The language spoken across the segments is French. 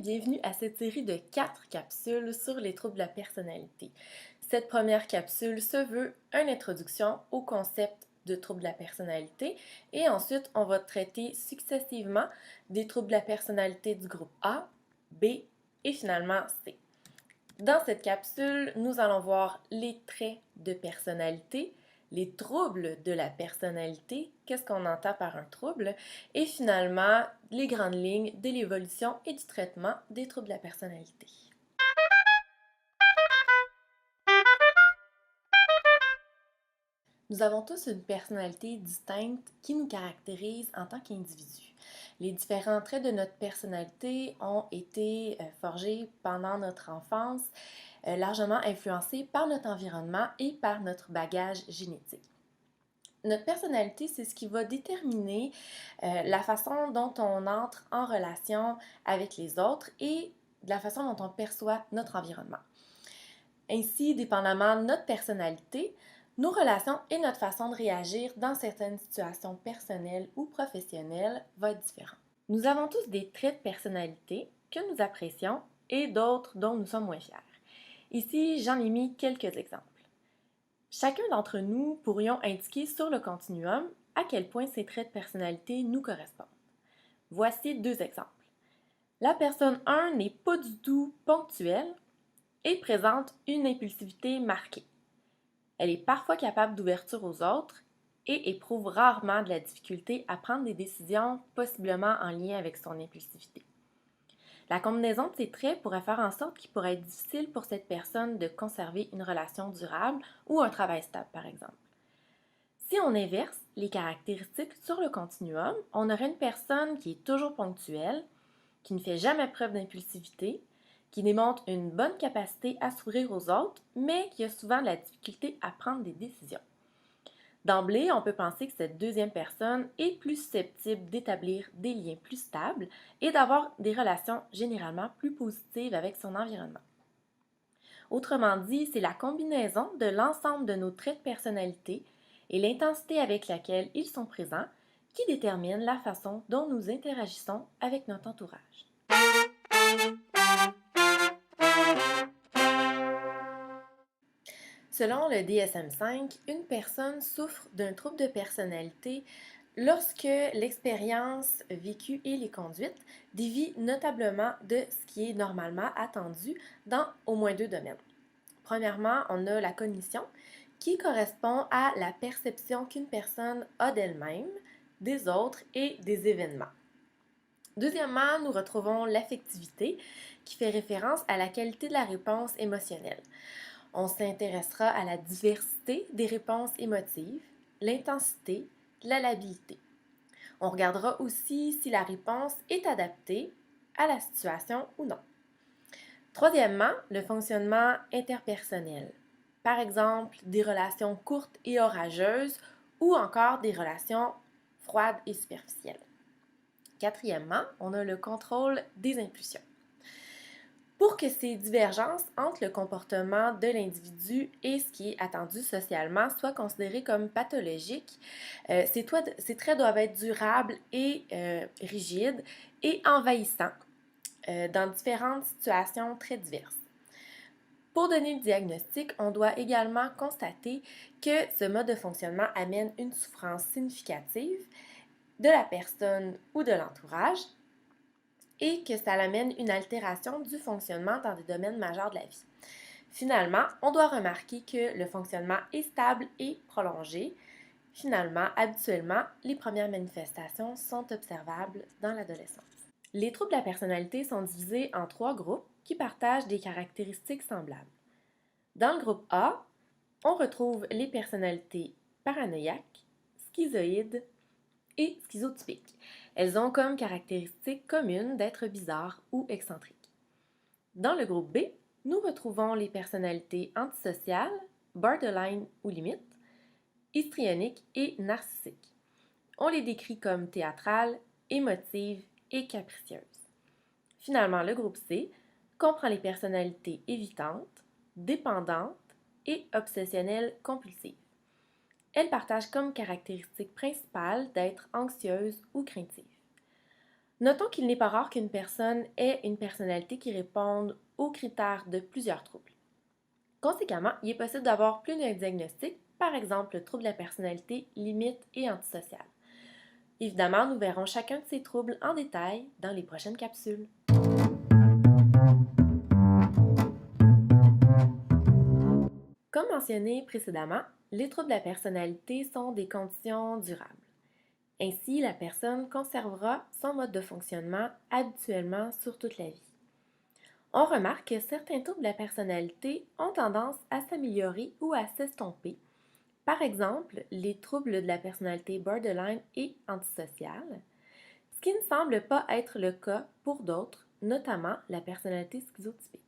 bienvenue à cette série de 4 capsules sur les troubles de la personnalité. Cette première capsule se veut une introduction au concept de troubles de la personnalité et ensuite on va traiter successivement des troubles de la personnalité du groupe A, B et finalement C. Dans cette capsule, nous allons voir les traits de personnalité, les troubles de la personnalité, qu'est-ce qu'on entend par un trouble, et finalement les grandes lignes de l'évolution et du traitement des troubles de la personnalité. Nous avons tous une personnalité distincte qui nous caractérise en tant qu'individu. Les différents traits de notre personnalité ont été forgés pendant notre enfance, largement influencés par notre environnement et par notre bagage génétique. Notre personnalité, c'est ce qui va déterminer la façon dont on entre en relation avec les autres et la façon dont on perçoit notre environnement. Ainsi, dépendamment de notre personnalité, nos relations et notre façon de réagir dans certaines situations personnelles ou professionnelles va être différente. Nous avons tous des traits de personnalité que nous apprécions et d'autres dont nous sommes moins fiers. Ici, j'en ai mis quelques exemples. Chacun d'entre nous pourrions indiquer sur le continuum à quel point ces traits de personnalité nous correspondent. Voici 2 exemples. La personne 1 n'est pas du tout ponctuelle et présente une impulsivité marquée. Elle est parfois capable d'ouverture aux autres et éprouve rarement de la difficulté à prendre des décisions possiblement en lien avec son impulsivité. La combinaison de ces traits pourrait faire en sorte qu'il pourrait être difficile pour cette personne de conserver une relation durable ou un travail stable, par exemple. Si on inverse les caractéristiques sur le continuum, on aurait une personne qui est toujours ponctuelle, qui ne fait jamais preuve d'impulsivité, qui démontre une bonne capacité à s'ouvrir aux autres, mais qui a souvent de la difficulté à prendre des décisions. D'emblée, on peut penser que cette deuxième personne est plus susceptible d'établir des liens plus stables et d'avoir des relations généralement plus positives avec son environnement. Autrement dit, c'est la combinaison de l'ensemble de nos traits de personnalité et l'intensité avec laquelle ils sont présents qui détermine la façon dont nous interagissons avec notre entourage. Selon le DSM-5, une personne souffre d'un trouble de personnalité lorsque l'expérience vécue et les conduites dévient notablement de ce qui est normalement attendu dans au moins 2 domaines. Premièrement, on a la cognition qui correspond à la perception qu'une personne a d'elle-même, des autres et des événements. Deuxièmement, nous retrouvons l'affectivité qui fait référence à la qualité de la réponse émotionnelle. On s'intéressera à la diversité des réponses émotives, l'intensité, la labilité. On regardera aussi si la réponse est adaptée à la situation ou non. Troisièmement, le fonctionnement interpersonnel. Par exemple, des relations courtes et orageuses ou encore des relations froides et superficielles. Quatrièmement, on a le contrôle des impulsions. Pour que ces divergences entre le comportement de l'individu et ce qui est attendu socialement soient considérées comme pathologiques, ces traits doivent être durables et rigides et envahissants dans différentes situations très diverses. Pour donner le diagnostic, on doit également constater que ce mode de fonctionnement amène une souffrance significative de la personne ou de l'entourage et que ça amène une altération du fonctionnement dans des domaines majeurs de la vie. Finalement, on doit remarquer que le fonctionnement est stable et prolongé. Finalement, habituellement, les premières manifestations sont observables dans l'adolescence. Les troubles de la personnalité sont divisés en 3 groupes qui partagent des caractéristiques semblables. Dans le groupe A, on retrouve les personnalités paranoïaques, schizoïdes et schizotypiques. Elles ont comme caractéristique commune d'être bizarres ou excentriques. Dans le groupe B, nous retrouvons les personnalités antisociales, borderline ou limite, histrioniques et narcissiques. On les décrit comme théâtrales, émotives et capricieuses. Finalement, le groupe C comprend les personnalités évitantes, dépendantes et obsessionnelles compulsives. Elles partagent comme caractéristique principale d'être anxieuses ou craintives. Notons qu'il n'est pas rare qu'une personne ait une personnalité qui réponde aux critères de plusieurs troubles. Conséquemment, il est possible d'avoir plus d'un diagnostic, par exemple le trouble de la personnalité limite et antisociale. Évidemment, nous verrons chacun de ces troubles en détail dans les prochaines capsules. Comme mentionné précédemment, les troubles de la personnalité sont des conditions durables. Ainsi, la personne conservera son mode de fonctionnement habituellement sur toute la vie. On remarque que certains troubles de la personnalité ont tendance à s'améliorer ou à s'estomper. Par exemple, les troubles de la personnalité borderline et antisociale, ce qui ne semble pas être le cas pour d'autres, notamment la personnalité schizotypique.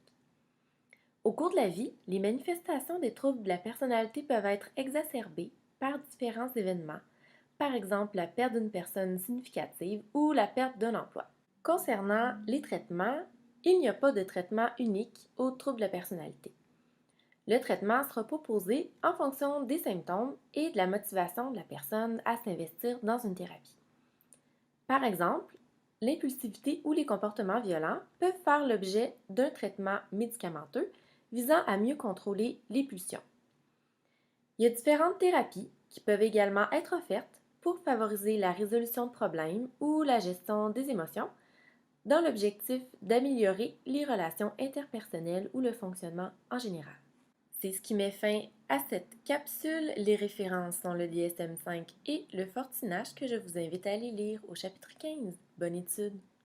Au cours de la vie, les manifestations des troubles de la personnalité peuvent être exacerbées par différents événements, par exemple la perte d'une personne significative ou la perte d'un emploi. Concernant les traitements, il n'y a pas de traitement unique aux troubles de la personnalité. Le traitement sera proposé en fonction des symptômes et de la motivation de la personne à s'investir dans une thérapie. Par exemple, l'impulsivité ou les comportements violents peuvent faire l'objet d'un traitement médicamenteux visant à mieux contrôler les pulsions. Il y a différentes thérapies qui peuvent également être offertes pour favoriser la résolution de problèmes ou la gestion des émotions dans l'objectif d'améliorer les relations interpersonnelles ou le fonctionnement en général. C'est ce qui met fin à cette capsule. Les références sont le DSM-5 et le Fortinage que je vous invite à aller lire au chapitre 15. Bonne étude!